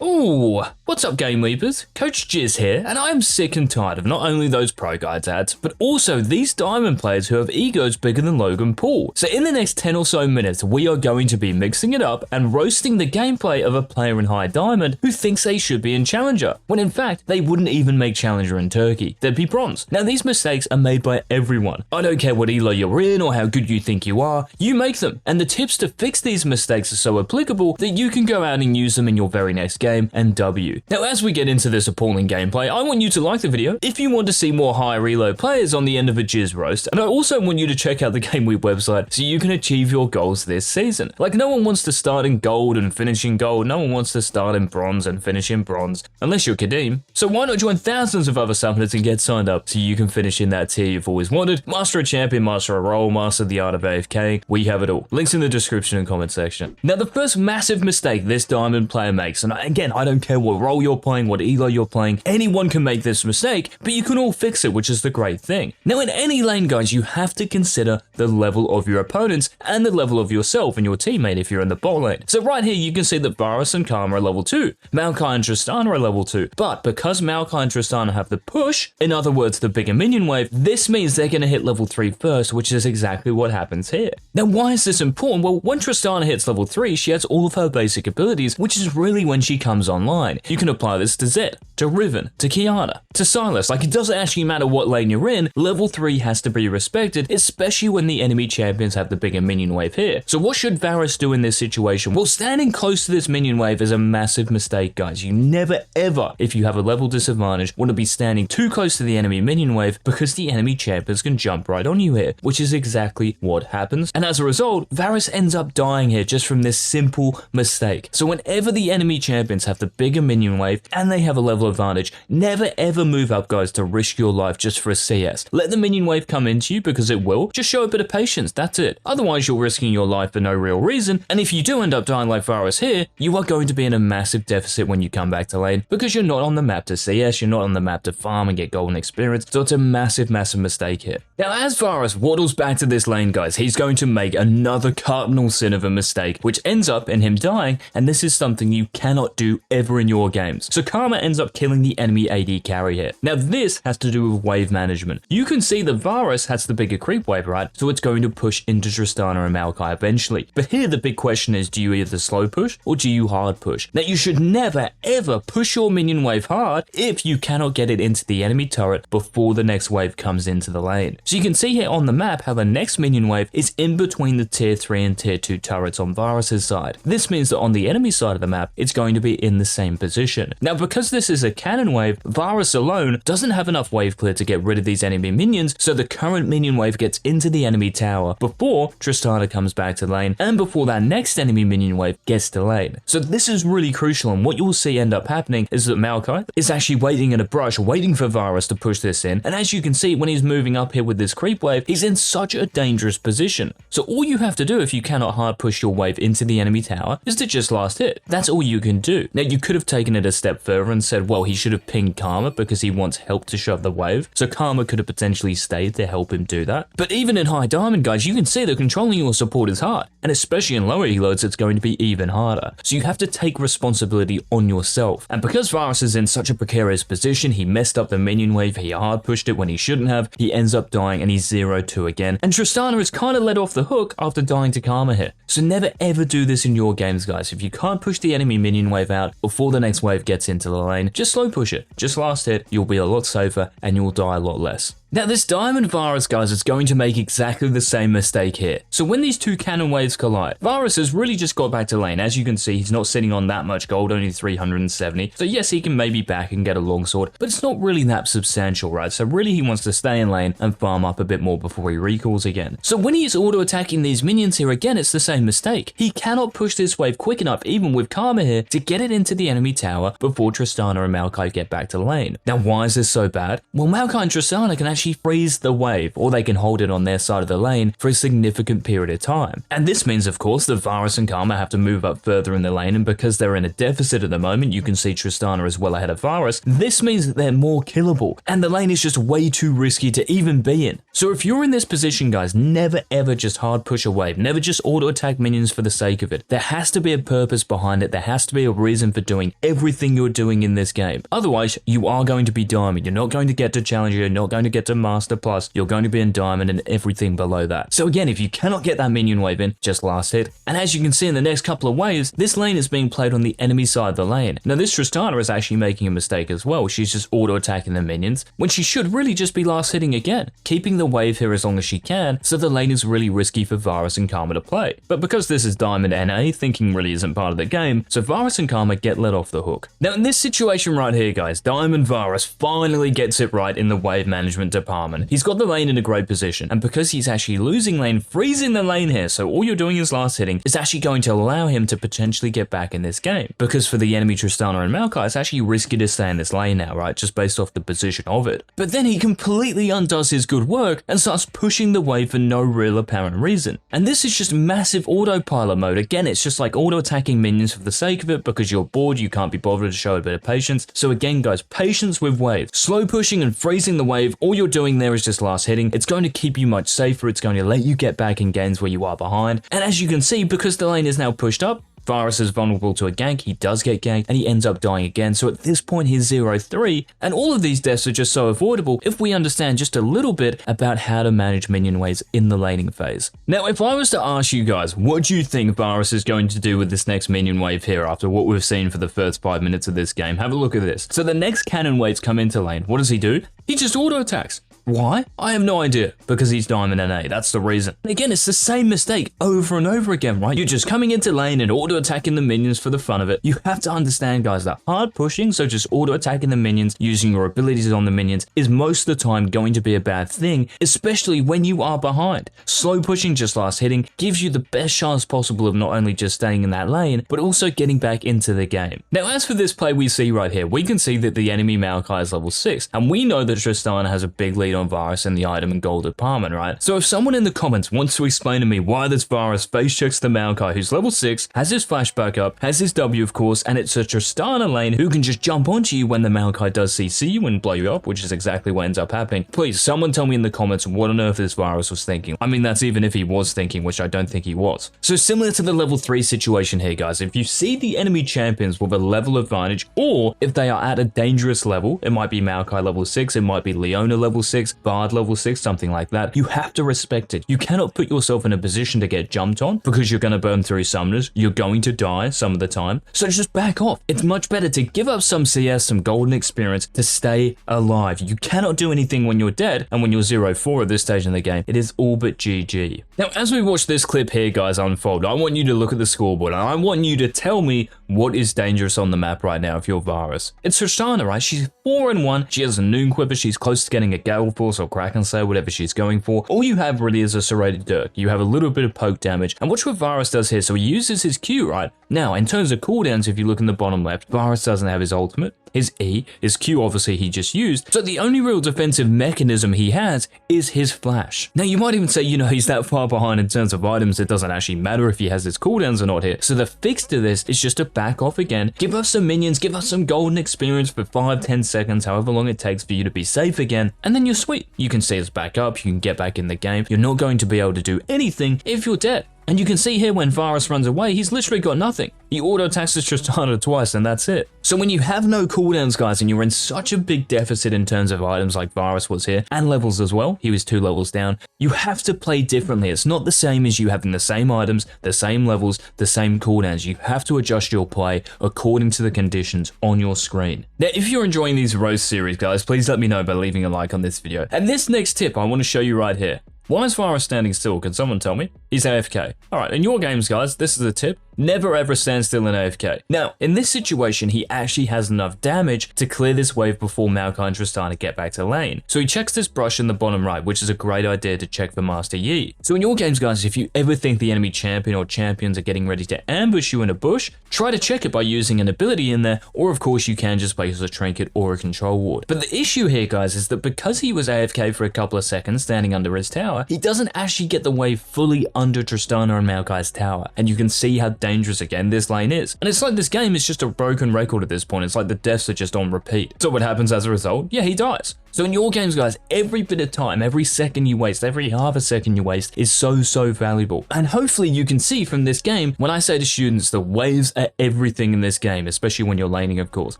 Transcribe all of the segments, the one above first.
Ooh, what's up GameLeapers? Coach Jizz here, and I am sick and tired of not only those Pro Guides ads, but also these Diamond players who have egos bigger than Logan Paul. So in the next 10 or so minutes, we are going to be mixing it up and roasting the gameplay of a player in High Diamond who thinks they should be in Challenger, when in fact, they wouldn't even make Challenger in Turkey. They'd be Bronze. Now these mistakes are made by everyone. I don't care what elo you're in or how good you think you are, you make them. And the tips to fix these mistakes are so applicable that you can go out and use them in your very next game and W. Now as we get into this appalling gameplay, I want you to like the video if you want to see more higher elo players on the end of a Jizz roast, and I also want you to check out the GameLeap website so you can achieve your goals this season. Like, no one wants to start in gold and finish in gold, no one wants to start in bronze and finish in bronze, unless you're Kadeem. So why not join thousands of other summoners and get signed up so you can finish in that tier you've always wanted? Master a champion, master a role, master the art of AFK, we have it all. Links in the description and comment section. Now the first massive mistake this Diamond player makes, and again, I don't care what role you're playing, what elo you're playing, anyone can make this mistake, but you can all fix it, which is the great thing. Now in any lane, guys, you have to consider the level of your opponents and the level of yourself and your teammate if you're in the bot lane. So right here, you can see that Varus and Karma are level 2, Maokai and Tristana are level 2, but because Maokai and Tristana have the push, in other words, the bigger minion wave, this means they're going to hit level 3 first, which is exactly what happens here. Now why is this important? Well, when Tristana hits level 3, she has all of her basic abilities, which is really when she comes online. You can apply this to Zed, to Riven, to Kiana, to Silas. Like, it doesn't actually matter what lane you're in, level 3 has to be respected, especially when the enemy champions have the bigger minion wave here. So what should Varus do in this situation? Well, standing close to this minion wave is a massive mistake, guys. You never ever, if you have a level disadvantage, want to be standing too close to the enemy minion wave because the enemy champions can jump right on you here, which is exactly what happens. And as a result, Varus ends up dying here just from this simple mistake. So whenever the enemy champions have the bigger minion wave and they have a level advantage, never ever move up, guys, to risk your life just for a CS. Let the minion wave come into you because it will. Just show a bit of patience, that's it. Otherwise, you're risking your life for no real reason, and if you do end up dying like Varus here, you are going to be in a massive deficit when you come back to lane because you're not on the map to CS, you're not on the map to farm and get golden experience, so it's a massive mistake here. Now, as Varus waddles back to this lane, guys, he's going to make another cardinal sin of a mistake, which ends up in him dying, and this is something you cannot do ever in your games. So Karma ends up killing the enemy AD carry here. Now this has to do with wave management. You can see that Varus has the bigger creep wave, right? So it's going to push into Tristana and Maokai eventually. But here the big question is, do you either slow push or do you hard push? Now you should never ever push your minion wave hard if you cannot get it into the enemy turret before the next wave comes into the lane. So you can see here on the map how the next minion wave is in between the tier 3 and tier 2 turrets on Varus's side. This means that on the enemy side of the map, it's going to be in the same position. Now because this is a cannon wave, Varus alone doesn't have enough wave clear to get rid of these enemy minions, so the current minion wave gets into the enemy tower before Tristana comes back to lane and before that next enemy minion wave gets to lane. So this is really crucial, and what you'll see end up happening is that Maokai is actually waiting in a brush, waiting for Varus to push this in, and as you can see, when he's moving up here with this creep wave, he's in such a dangerous position. So all you have to do if you cannot hard push your wave into the enemy tower is to just last hit. That's all you can do. Now you could have taken it a step further and said, well, he should have pinged Karma because he wants help to shove the wave, so Karma could have potentially stayed to help him do that. But even in High Diamond, guys, you can see that controlling your support is hard, and especially in lower elos, it's going to be even harder. So you have to take responsibility on yourself. And because Varus is in such a precarious position, he messed up the minion wave, he hard pushed it when he shouldn't have, he ends up dying and he's 0-2 again. And Tristana is kind of let off the hook after dying to Karma here. So never ever do this in your games, guys. If you can't push the enemy minion wave out before the next wave gets into the lane, just slow push it. Just last hit, you'll be a lot safer and you'll die a lot less. Now this Diamond Varus, guys, is going to make exactly the same mistake here. So when these two cannon waves collide, Varus has really just got back to lane. As you can see, he's not sitting on that much gold, only 370. So yes, he can maybe back and get a longsword, but it's not really that substantial, right? So really he wants to stay in lane and farm up a bit more before he recalls again. So when he's auto-attacking these minions here, again, it's the same mistake. He cannot push this wave quick enough, even with Karma here, to get it into the enemy tower before Tristana and Maokai get back to lane. Now why is this so bad? Well, Maokai and Tristana can actually actually freeze the wave, or they can hold it on their side of the lane for a significant period of time. And this means, of course, that Varus and Karma have to move up further in the lane, and because they're in a deficit at the moment, you can see Tristana is well ahead of Varus. This means that they're more killable, and the lane is just way too risky to even be in. So if you're in this position, guys, never ever just hard push a wave, never just auto attack minions for the sake of it. There has to be a purpose behind it, there has to be a reason for doing everything you're doing in this game. Otherwise, you are going to be diamond, you're not going to get to challenger, you're not going to get to master plus, you're going to be in diamond and everything below that. So again, if you cannot get that minion wave in, just last hit. And as you can see in the next couple of waves, this lane is being played on the enemy side of the lane. Now this Tristana is actually making a mistake as well. She's just auto attacking the minions when she should really just be last hitting again, keeping the wave here as long as she can, so the lane is really risky for Varus and Karma to play. But because this is diamond NA, thinking really isn't part of the game, so Varus and Karma get let off the hook. Now in this situation right here, guys, Diamond Varus finally gets it right in the wave management department. He's got the lane in a great position, and because he's actually losing lane, freezing the lane here, so all you're doing is last hitting, is actually going to allow him to potentially get back in this game. Because for the enemy Tristana and Maokai, it's actually risky to stay in this lane now, right, just based off the position of it. But then he completely undoes his good work and starts pushing the wave for no real apparent reason. And this is just massive autopilot mode. Again, it's just like auto attacking minions for the sake of it, because you're bored, you can't be bothered to show a bit of patience. So again, guys, patience with waves. Slow pushing and freezing the wave, all you're doing there is just last hitting. It's going to keep you much safer, it's going to let you get back in games where you are behind. And as you can see, because the lane is now pushed up, Varus is vulnerable to a gank, he does get ganked, and he ends up dying again. So at this point he's 0-3, and all of these deaths are just so avoidable if we understand just a little bit about how to manage minion waves in the laning phase. Now if I was to ask you guys, what do you think Varus is going to do with this next minion wave here after what we've seen for the first 5 minutes of this game? Have a look at this. So the next cannon waves come into lane, what does he do? He just auto attacks. Why? I have no idea. Because he's diamond NA, that's the reason. And again, it's the same mistake over and over again, right? You're just coming into lane and auto attacking the minions for the fun of it. You have to understand, guys, that hard pushing, so just auto attacking the minions, using your abilities on the minions, is most of the time going to be a bad thing, especially when you are behind. Slow pushing, just last hitting, gives you the best chance possible of not only just staying in that lane, but also getting back into the game. Now, as for this play we see right here, we can see that the enemy Maokai is level 6, and we know that Tristana has a big lead on Varus in the item and gold department, right? So if someone in the comments wants to explain to me why this Varus face checks the Maokai who's level 6, has his flashback up, has his W of course, and it's a Tristana lane who can just jump onto you when the Maokai does CC you and blow you up, which is exactly what ends up happening, please someone tell me in the comments what on earth this Varus was thinking. I mean, that's even if he was thinking, which I don't think he was. So similar to the level 3 situation here, guys, if you see the enemy champions with a level advantage, or if they are at a dangerous level, it might be Maokai level 6, it might be Leona level 6, Bard level 6, something like that, you have to respect it. You cannot put yourself in a position to get jumped on because you're going to burn through summoners, you're going to die some of the time, so just back off. It's much better to give up some CS, some golden experience to stay alive. You cannot do anything when you're dead, and when you're 0-4 at this stage in the game, it is all but GG. Now, as we watch this clip here, guys, unfold, I want you to look at the scoreboard, and I want you to tell me what is dangerous on the map right now if you're Varus. It's Tristana, right? She's 4-1, she has a Noon Quiver, she's close to getting a Gale Force or Kraken Slayer, whatever she's going for. All you have really is a Serrated Dirk. You have a little bit of poke damage, and watch what Varus does here. So he uses his Q, right? Now, in terms of cooldowns, if you look in the bottom left, Varus doesn't have his ultimate, his E, his Q obviously he just used, so the only real defensive mechanism he has is his flash. Now you might even say, you know, he's that far behind in terms of items, it doesn't actually matter if he has his cooldowns or not here. So the fix to this is just to back off again, give us some minions, give us some golden experience for 5-10 seconds, however long it takes for you to be safe again, and then you're sweet. You can see us back up, you can get back in the game, you're not going to be able to do anything if you're dead. And you can see here when Varus runs away, he's literally got nothing. He auto-attacks his Tristana twice and that's it. So when you have no cooldowns, guys, and you're in such a big deficit in terms of items like Varus was here, and levels as well, he was 2 levels down, you have to play differently. It's not the same as you having the same items, the same levels, the same cooldowns. You have to adjust your play according to the conditions on your screen. Now, if you're enjoying these roast series, guys, please let me know by leaving a like on this video. And this next tip I want to show you right here. Why is Varus standing still? Can someone tell me? He's AFK. Alright, in your games, guys, this is a tip. Never ever stand still in AFK. Now, in this situation, he actually has enough damage to clear this wave before Maokai and Tristana get back to lane. So he checks this brush in the bottom right, which is a great idea to check for Master Yi. So in your games, guys, if you ever think the enemy champion or champions are getting ready to ambush you in a bush, try to check it by using an ability in there, or of course you can just place a trinket or a control ward. But the issue here, guys, is that because he was AFK for a couple of seconds standing under his tower, he doesn't actually get the wave fully under Tristana and Maokai's tower. And you can see how dangerous again this lane is. And it's like this game is just a broken record at this point. It's like the deaths are just on repeat. So what happens as a result? Yeah, he dies. So in your games, guys, every bit of time, every second you waste, every half a second you waste is so valuable. And hopefully you can see from this game, when I say to students, the waves are everything in this game, especially when you're laning, of course.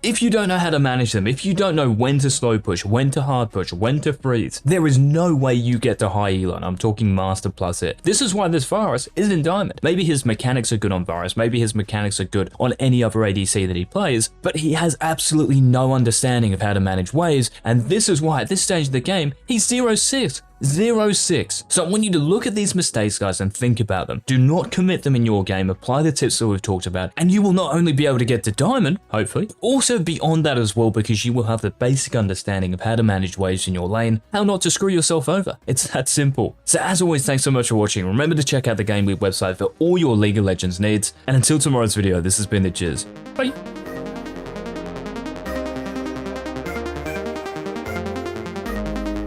If you don't know how to manage them, if you don't know when to slow push, when to hard push, when to freeze, there is no way you get to high Elon. I'm talking master plus it. This is why this Varus is in Diamond. Maybe his mechanics are good on Varus, maybe his mechanics are good on any other ADC that he plays, but he has absolutely no understanding of how to manage waves, and this is why at this stage of the game, he's 0-6. 0-6. So I want you to look at these mistakes, guys, and think about them. Do not commit them in your game. Apply the tips that we've talked about, and you will not only be able to get to Diamond, hopefully, but also beyond that as well, because you will have the basic understanding of how to manage waves in your lane, how not to screw yourself over. It's that simple. So as always, thanks so much for watching. Remember to check out the GameLeap website for all your League of Legends needs. And until tomorrow's video, this has been the Jizz. Bye.